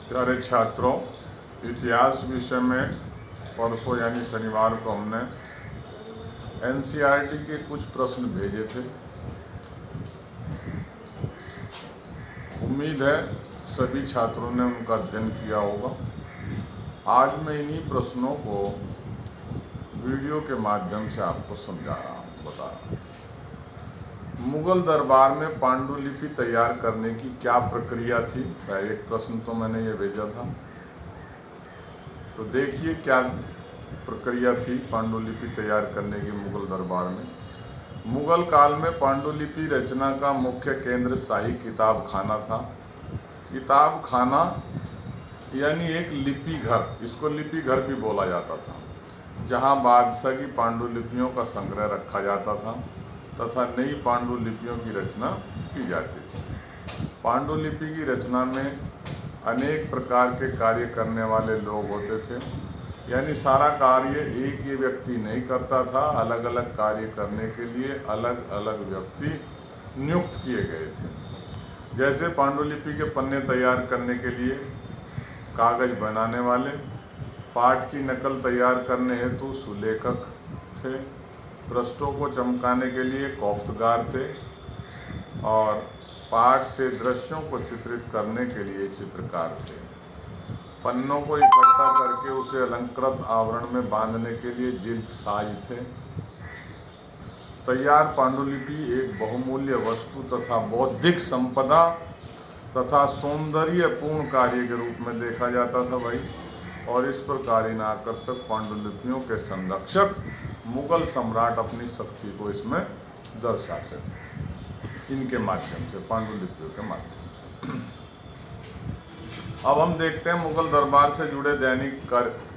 प्यारे छात्रों, इतिहास विषय में परसों यानी शनिवार को हमने एनसीईआरटी के कुछ प्रश्न भेजे थे। उम्मीद है सभी छात्रों ने उनका अध्ययन किया होगा। आज मैं इन्हीं प्रश्नों को वीडियो के माध्यम से आपको समझा रहा हूँ, बता रहा हूँ। मुगल दरबार में पांडुलिपि तैयार करने की क्या प्रक्रिया थी? एक प्रश्न तो मैंने ये भेजा था, तो देखिए क्या प्रक्रिया थी पांडुलिपि तैयार करने की मुगल दरबार में। मुगल काल में पांडुलिपि रचना का मुख्य केंद्र शाही किताब खाना था। किताब खाना यानी एक लिपि घर, इसको लिपि घर भी बोला जाता था, जहाँ बादशाह की पांडुलिपियों का संग्रह रखा जाता था तथा नई पांडुलिपियों की रचना की जाती थी। पांडुलिपि की रचना में अनेक प्रकार के कार्य करने वाले लोग होते थे, यानी सारा कार्य एक ही व्यक्ति नहीं करता था। अलग अलग कार्य करने के लिए अलग अलग व्यक्ति नियुक्त किए गए थे। जैसे पांडुलिपि के पन्ने तैयार करने के लिए कागज बनाने वाले, पाठ की नकल तैयार करने हेतु सुलेखक थे, पृष्ठों को चमकाने के लिए कोफ्तगार थे और पाठ से दृश्यों को चित्रित करने के लिए चित्रकार थे। पन्नों को इकट्ठा करके उसे अलंकृत आवरण में बांधने के लिए जिल्द साज थे। तैयार पांडुलिपि एक बहुमूल्य वस्तु तथा बौद्धिक संपदा तथा सौंदर्यपूर्ण कार्य के रूप में देखा जाता था भाई। और इस प्रकार इन आकर्षक पांडुलिपियों के संरक्षक मुगल सम्राट अपनी शक्ति को इसमें दर्शाते थे, इनके माध्यम से, पांडुलिपियों के माध्यम से। अब हम देखते हैं मुगल दरबार से जुड़े दैनिक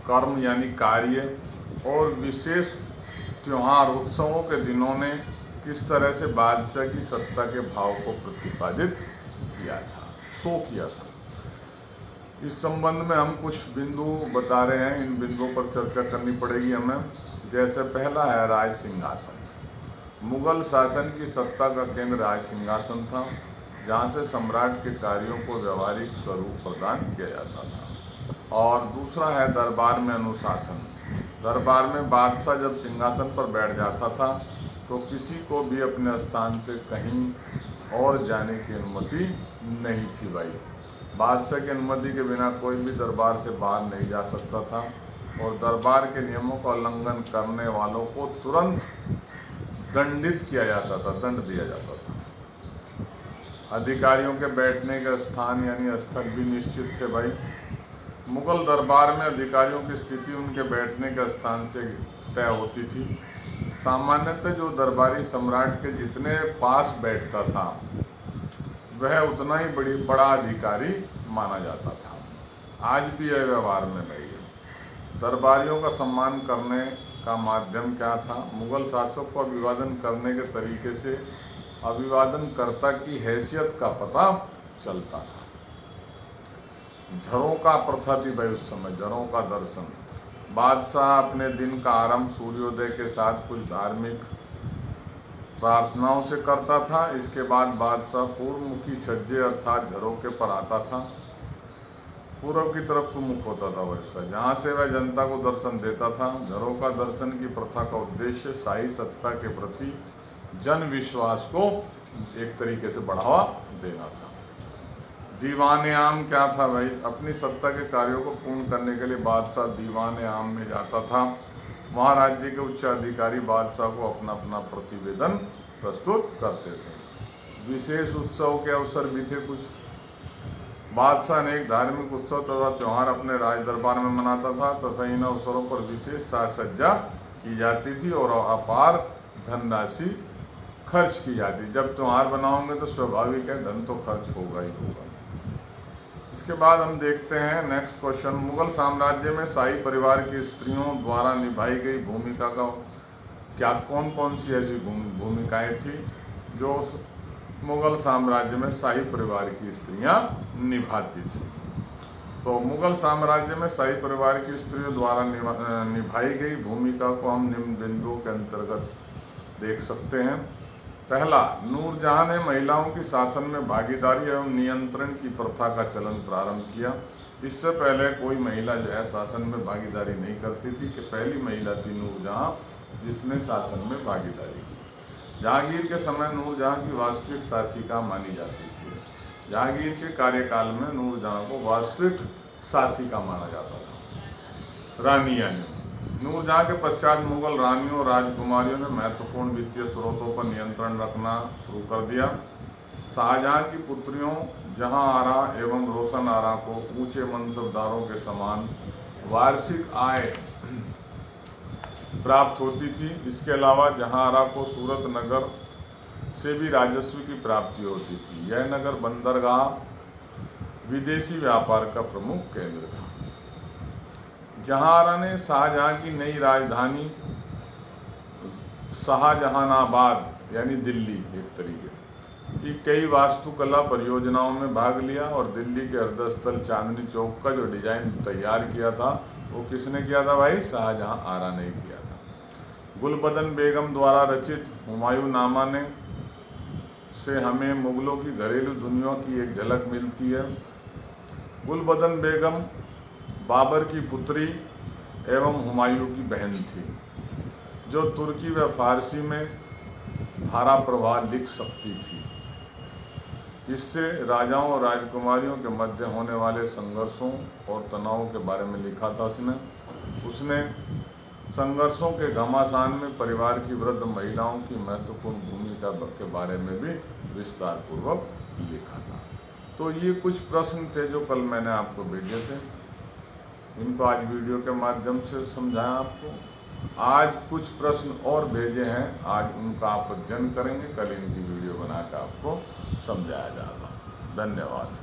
कर्म यानी कार्य और विशेष त्योहार उत्सवों के दिनों ने किस तरह से बादशाह की सत्ता के भाव को प्रतिपादित किया था, शो किया था। इस संबंध में हम कुछ बिंदु बता रहे हैं, इन बिंदुओं पर चर्चा करनी पड़ेगी हमें। जैसे पहला है राज सिंहासन। मुगल शासन की सत्ता का केंद्र राज सिंहासन था, जहाँ से सम्राट के कार्यों को व्यवहारिक स्वरूप प्रदान किया जाता था। और दूसरा है दरबार में अनुशासन। दरबार में बादशाह जब सिंहासन पर बैठ जाता था तो किसी को भी अपने स्थान से कहीं और जाने की अनुमति नहीं थी भाई। बादशाह की अनुमति के बिना कोई भी दरबार से बाहर नहीं जा सकता था और दरबार के नियमों का उल्लंघन करने वालों को तुरंत दंडित किया जाता था, दंड दिया जाता था। अधिकारियों के बैठने के स्थान यानी स्थल भी निश्चित थे भाई। मुगल दरबार में अधिकारियों की स्थिति उनके बैठने के स्थान से तय होती थी। सामान्यतः जो दरबारी सम्राट के जितने पास बैठता था वह उतना ही बड़ा अधिकारी माना जाता था। आज भी यह व्यवहार में नहीं है। दरबारियों का सम्मान करने का माध्यम क्या था? मुगल शासक को अभिवादन करने के तरीके से अभिवादनकर्ता की हैसियत का पता चलता था। झरोका प्रथा थी भाई उस समय, झरों का दर्शन। बादशाह अपने दिन का आरंभ सूर्योदय के साथ कुछ धार्मिक प्रार्थनाओं से करता था। इसके बाद बादशाह पूर्वमुखी छज्जे अर्थात झरोके पर आता था। पूर्व की तरफ को मुख होता था वह इसका, जहाँ से वह जनता को दर्शन देता था। झरोका दर्शन की प्रथा का उद्देश्य शाही सत्ता के प्रति जन विश्वास को एक तरीके से बढ़ावा देना था। दीवान आम क्या था भाई? अपनी सत्ता के कार्यों को पूर्ण करने के लिए बादशाह दीवान आम में जाता था। वहाँ राज्य के उच्च अधिकारी बादशाह को अपना अपना प्रतिवेदन प्रस्तुत करते थे। विशेष उत्सव के अवसर भी थे कुछ। बादशाह अनेक धार्मिक उत्सव तथा त्यौहार अपने राज दरबार में मनाता था तथा इन अवसरों पर विशेष साज सज्जा की जाती थी और अपार धनराशि खर्च की जाती। जब त्यौहार बनाओगे तो स्वाभाविक है धन तो खर्च होगा ही होगा। इसके बाद हम देखते हैं नेक्स्ट क्वेश्चन। मुगल साम्राज्य में शाही परिवार की स्त्रियों द्वारा निभाई गई भूमिका का क्या, कौन कौन सी ऐसी भूमिकाएं थी जो मुगल साम्राज्य में शाही परिवार की स्त्रियां निभाती थी? तो मुगल साम्राज्य में शाही परिवार की स्त्रियों द्वारा निभाई गई भूमिका को हम निम्न बिंदुओं के अंतर्गत देख सकते हैं। पहला, नूरजहां ने महिलाओं की शासन में भागीदारी एवं नियंत्रण की प्रथा का चलन प्रारंभ किया। इससे पहले कोई महिला जो है शासन में भागीदारी नहीं करती थी, कि पहली महिला थी नूरजहां जिसने शासन में भागीदारी की। जहांगीर के समय नूरजहां की वास्तविक शासिका मानी जाती थी। जहांगीर के कार्यकाल में नूरजहां को वास्तविक शासिका माना जाता था। रानियां, नूरजहां के पश्चात मुगल रानियों और राजकुमारियों ने महत्वपूर्ण वित्तीय स्रोतों पर नियंत्रण रखना शुरू कर दिया। शाहजहां की पुत्रियों जहां आरा एवं रोशन आरा को ऊंचे मनसबदारों के समान वार्षिक आय प्राप्त होती थी। इसके अलावा जहां आरा को सूरत नगर से भी राजस्व की प्राप्ति होती थी। यह नगर बंदरगाह, विदेशी व्यापार का प्रमुख केंद्र था। जहांआरा ने शाहजहां की नई राजधानी शाहजहानाबाद यानी दिल्ली एक तरीके की कई वास्तुकला परियोजनाओं में भाग लिया, और दिल्ली के हृदय स्थल चांदनी चौक का जो डिजाइन तैयार किया था वो किसने किया था भाई? शाहजहां आरा ने किया था। गुलबदन बेगम द्वारा रचित हुमायूंनामा ने से हमें मुगलों की घरेलू दुनिया की एक झलक मिलती है। गुलबदन बेगम बाबर की पुत्री एवं हुमायूं की बहन थी, जो तुर्की व फारसी में धारा प्रवाह लिख सकती थी। इससे राजाओं और राजकुमारियों के मध्य होने वाले संघर्षों और तनाव के बारे में लिखा था उसने संघर्षों के घमासान में परिवार की वृद्ध महिलाओं की महत्वपूर्ण भूमिका के बारे में भी विस्तार पूर्वक लिखा था। तो ये कुछ प्रश्न थे जो कल मैंने आपको भेजे थे, इनको आज वीडियो के माध्यम से समझाया आपको। आज कुछ प्रश्न और भेजे हैं, आज उनका आप अध्ययन करेंगे, कल इनकी वीडियो बना कर आपको समझाया जाएगा। धन्यवाद।